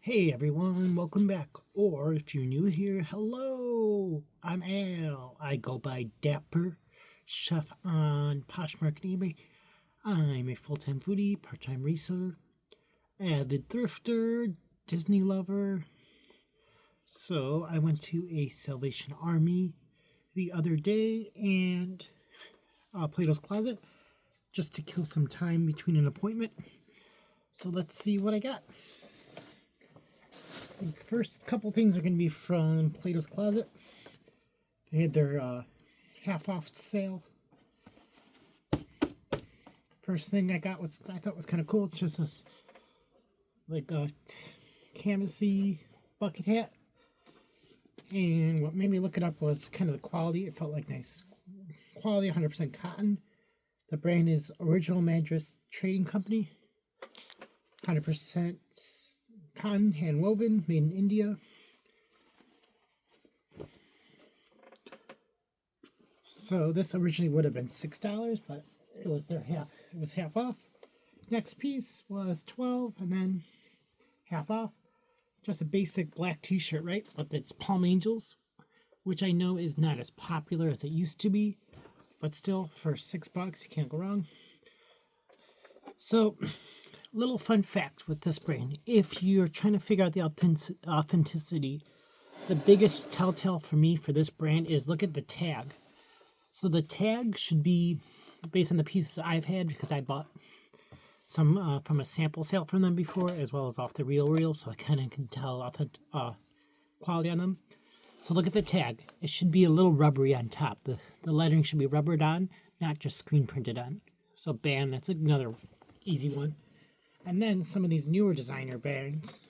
Hey everyone, welcome back. Or if you're new here, hello! I'm Al. I go by Dapper Chef on Poshmark and eBay. I'm a full-time foodie, part-time reseller, avid thrifter, Disney lover. So I went to a Salvation Army the other day and Plato's Closet just to kill some time between an appointment. So let's see what I got. The first couple things are going to be from Plato's Closet. They had their half off sale. First thing I got I thought was kind of cool. It's just this like a canvasy bucket hat. And what made me look it up was kind of the quality. It felt like nice quality, 100% cotton. The brand is Original Madras Trading Company. 100% cotton, hand woven, made in India. So this originally would have been $6, but it was half off. Next piece was $12 and then half off. Just a basic black t-shirt, right? But it's Palm Angels, which I know is not as popular as it used to be, but still for $6 you can't go wrong. So little fun fact with this brand, if you're trying to figure out the authenticity, the biggest telltale for me for this brand is look at the tag. So the tag should be based on the pieces I've had, because I bought some from a sample sale from them before, as well as off the reel, so I kind of can tell quality on them. So look at the tag. It should be a little rubbery on top. The lettering should be rubbered on, not just screen printed on. So bam, that's another easy one. And then some of these newer designer brands,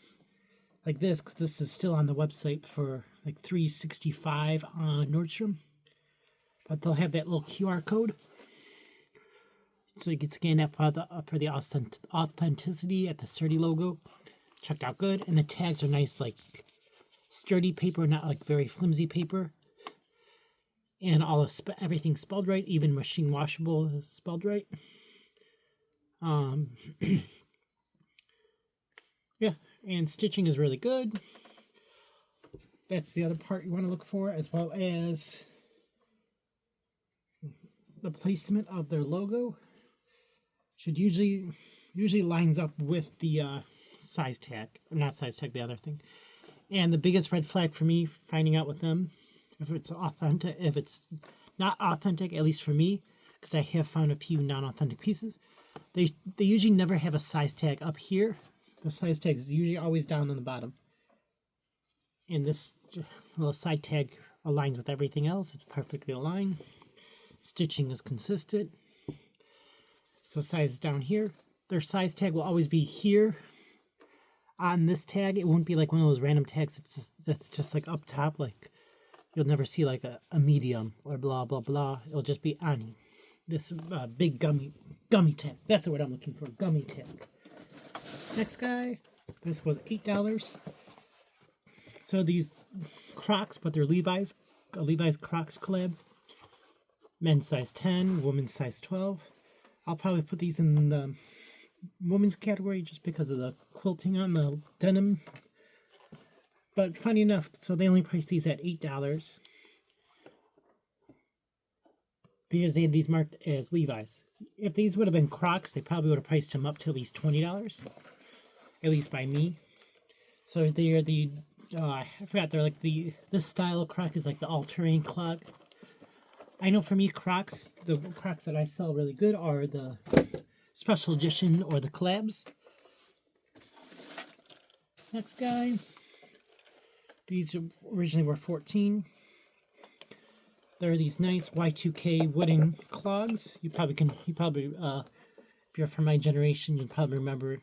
like this, because this is still on the website for like $3.65 on Nordstrom. But they'll have that little QR code, so you can scan that for the authenticity at the sturdy logo. Checked out good, and the tags are nice, like sturdy paper, not like very flimsy paper. And everything spelled right, even machine washable is spelled right. Yeah, and stitching is really good. That's the other part you want to look for, as well as the placement of their logo. Should usually lines up with the size tag, or not size tag, the other thing. And the biggest red flag for me finding out with them, if it's authentic, if it's not authentic, at least for me, because I have found a few non-authentic pieces, they usually never have a size tag up here. The size tag is usually always down on the bottom. And this little side tag aligns with everything else. It's perfectly aligned. Stitching is consistent. So size is down here. Their size tag will always be here on this tag. It won't be like one of those random tags that's just like up top. Like you'll never see like a medium or blah, blah, blah. It'll just be on this big gummy tag. That's the word I'm looking for, gummy tag. Next guy, this was $8. So these Crocs, but they're Levi's, a Levi's Crocs collab. Men's size 10, women's size 12. I'll probably put these in the women's category just because of the quilting on the denim. But funny enough, so they only priced these at $8 because they had these marked as Levi's. If these would have been Crocs, they probably would have priced them up to at least $20. At least by me. So they are the I forgot, they're like this style of Croc is like the all-terrain clog. I know for me, Crocs, the Crocs that I sell really good are the special edition or the collabs. Next guy, these originally were $14. They're these nice Y2K wooden clogs. You probably if you're from my generation, you probably remember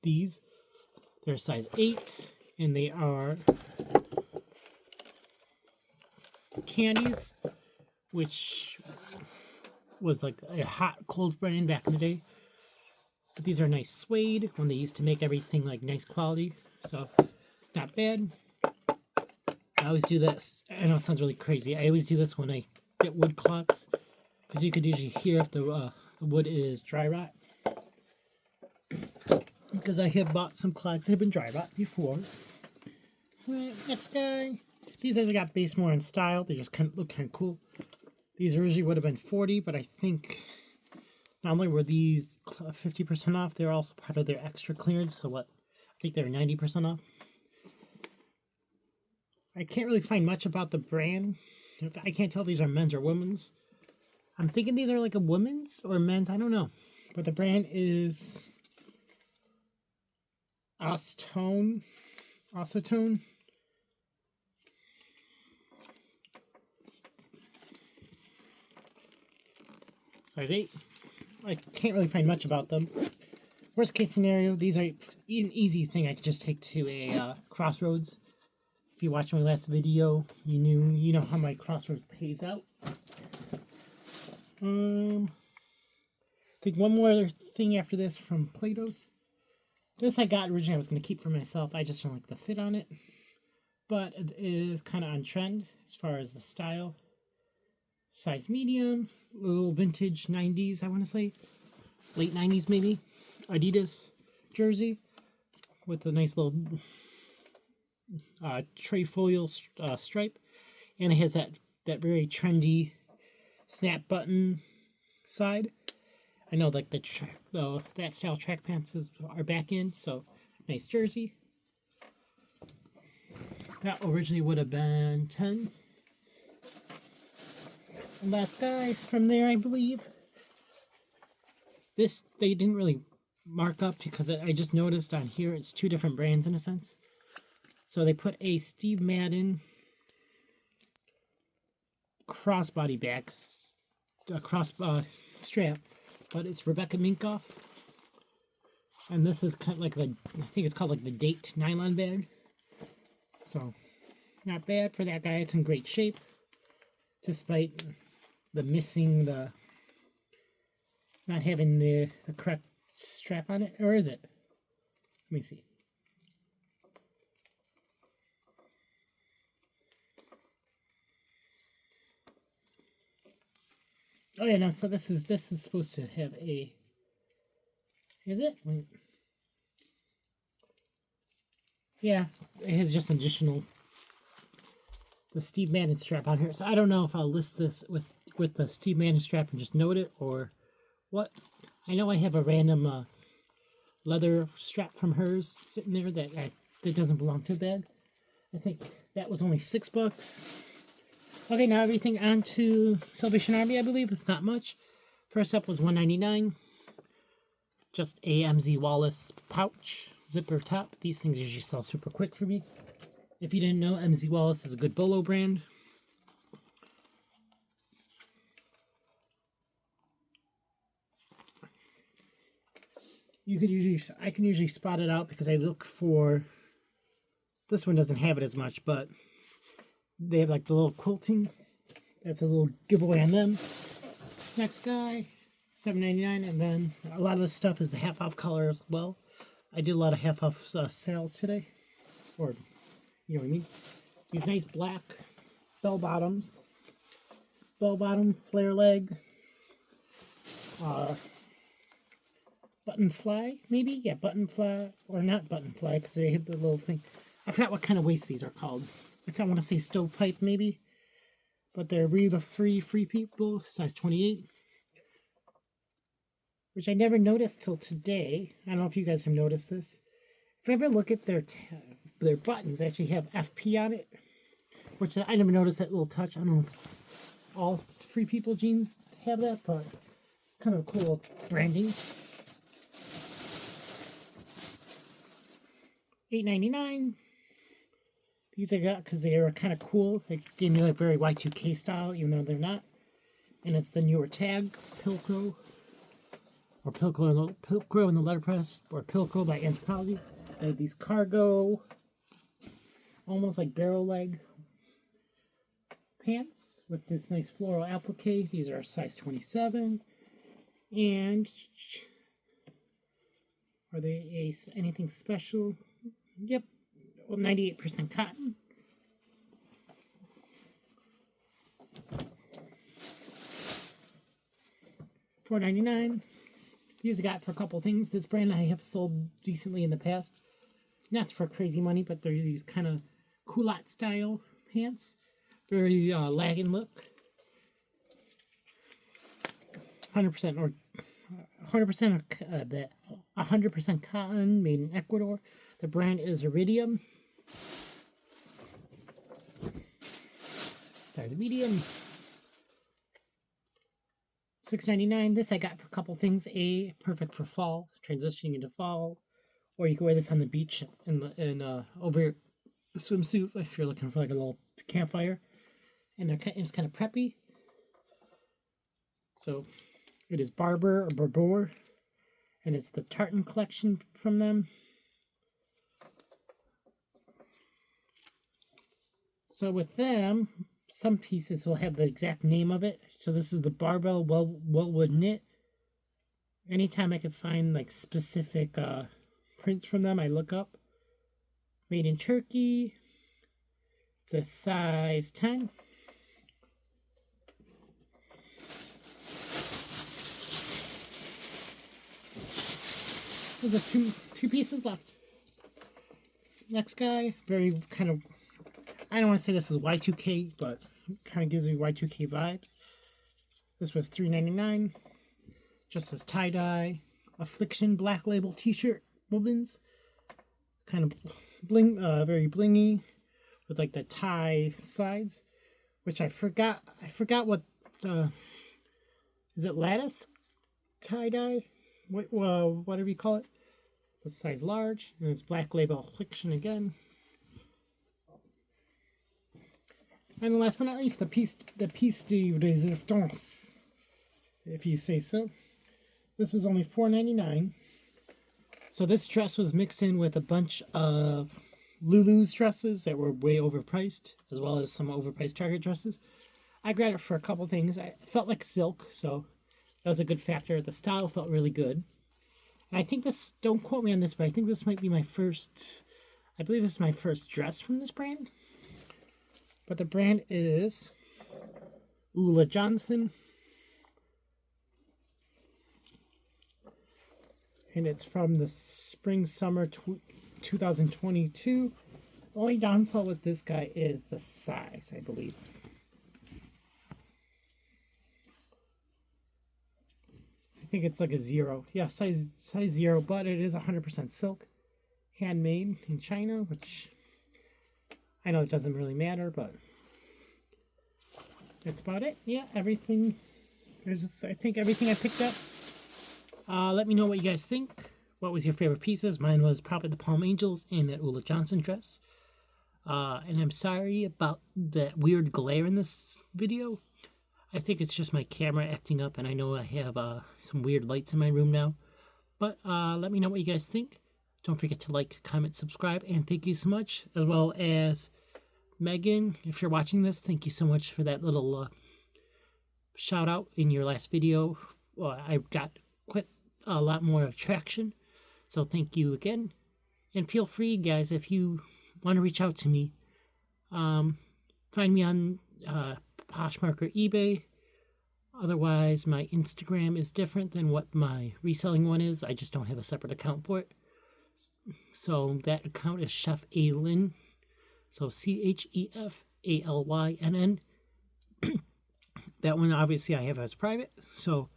these. They're size 8, and they are candies, which was like a hot cold brand back in the day. But these are nice suede when they used to make everything like nice quality, so not bad. I always do this. I know it sounds really crazy. I always do this when I get wood clogs, because you could usually hear if the wood is dry rot. because I have bought some clogs that have been dry bought before. Alright, next guy. These I got based more on style. They just look kind of cool. These originally would have been 40, but I think not only were these 50% off, they were also part of their extra clearance. So what? I think they're 90% off. I can't really find much about the brand. I can't tell if these are men's or women's. I'm thinking these are like a women's or men's. I don't know. But the brand is Acetone. Size 8. I can't really find much about them. Worst case scenario, these are an easy thing I could just take to a Crossroads. If you watched my last video, you know how my Crossroads pays out. I think one more other thing after this from Platos. This I got originally I was going to keep for myself. I just don't like the fit on it. But it is kind of on trend as far as the style. Size medium, little vintage 90s, I want to say. Late 90s maybe. Adidas jersey with a nice little trefoil stripe. And it has that very trendy snap button side. I know like that style track pants are back in, so nice jersey. That originally would have been 10. And last guy from there, I believe. This they didn't really mark up because I just noticed on here it's two different brands in a sense. So they put a Steve Madden crossbody back, strap, but it's Rebecca Minkoff. And this is kind of like I think it's called like the Date nylon bag. So, not bad for that guy. It's in great shape, despite not having the correct strap on it. Or is it? Let me see. Oh yeah, no. So this is supposed to have a. Is it? Wait. Yeah, it has just additional the Steve Madden strap on here. So I don't know if I'll list this with the Steve Madden strap and just note it or what. I know I have a random leather strap from hers sitting there that doesn't belong to the bag. I think that was only $6. Okay, now everything onto Salvation Army, I believe. It's not much. First up was $1.99. Just a MZ Wallace pouch, zipper top. These things usually sell super quick for me. If you didn't know, MZ Wallace is a good bolo brand. I can usually spot it out because I look for. This one doesn't have it as much, but they have like the little quilting. That's a little giveaway on them. Next guy, $7.99, and then a lot of this stuff is the half off color as well. I did a lot of half off sales today, or you know what I mean. These nice black bell bottom, flare leg, button fly, maybe? Yeah, button fly, or not button fly, because they have the little thing. I forgot what kind of waist these are called. I want to say stovepipe, maybe. But they're really free people, size 28. Which I never noticed till today. I don't know if you guys have noticed this. If you ever look at their buttons, they actually have FP on it. Which I never noticed that little touch. I don't know if it's all free people jeans have that, but kind of cool branding. $8.99. These I got because they were kind of cool. They gave me like very Y2K style, even though they're not. And it's the newer tag, Pilcro. Or Pilcro in the letterpress. Or Pilcro by Anthropology. They have these cargo, almost like barrel leg pants with this nice floral applique. These are size 27. And are they anything special? Yep. Well, 98% cotton. $4.99. These I got for a couple things. This brand I have sold decently in the past. Not for crazy money, but they're these kind of culotte style pants. Very lagging look. 100% or 100% cotton, made in Ecuador. The brand is Iridium. Size medium. $6.99. This I got for a couple things. Perfect for fall, transitioning into fall, or you can wear this on the beach over a swimsuit if you're looking for like a little campfire. And it's kind of preppy. So it is Barber or Barbour, and it's the tartan collection from them. So with them, some pieces will have the exact name of it. So this is the Barbell Wellwood Knit. Anytime I can find like specific prints from them, I look up. Made in Turkey. It's a size 10. There's two pieces left. Next guy, very kind of, I don't want to say this is Y2K, but kind of gives me Y2K vibes. This was $3.99. Just as tie-dye. Affliction Black Label t-shirt. Women's. Kind of very blingy. With like the tie sides. Which I forgot what, is it lattice tie-dye? Whatever you call it. The size large. And it's Black Label Affliction again. And last but not least, the piece de resistance, if you say so. This was only $4.99. So this dress was mixed in with a bunch of Lulu's dresses that were way overpriced, as well as some overpriced Target dresses. I grabbed it for a couple things. I felt like silk, so that was a good factor. The style felt really good. And I think this, don't quote me on this, but I think this might be I believe this is my first dress from this brand. But the brand is Ulla Johnson. And it's from the spring-summer 2022. Only downfall with this guy is the size, I believe. I think it's like a 0. Yeah, size 0, but it is 100% silk. Handmade in China, which I know it doesn't really matter, but that's about it. Yeah, everything. I think everything I picked up. Let me know what you guys think. What was your favorite pieces? Mine was probably the Palm Angels and that Ulla Johnson dress. And I'm sorry about that weird glare in this video. I think it's just my camera acting up, and I know I have some weird lights in my room now. But let me know what you guys think. Don't forget to like, comment, subscribe, and thank you so much. As well as Megan, if you're watching this, thank you so much for that little shout out in your last video. I got quite a lot more traction, so thank you again. And feel free, guys, if you want to reach out to me, find me on Poshmark or eBay. Otherwise, my Instagram is different than what my reselling one is. I just don't have a separate account for it. So that account is Chef Alyn. So ChefAlynn. That one obviously I have as private. So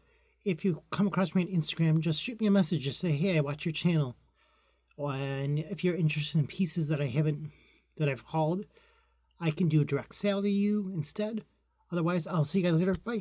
if you come across me on Instagram, just shoot me a message. Just say, hey, I watch your channel. And if you're interested in pieces that I've hauled, I can do a direct sale to you instead. Otherwise, I'll see you guys later. Bye.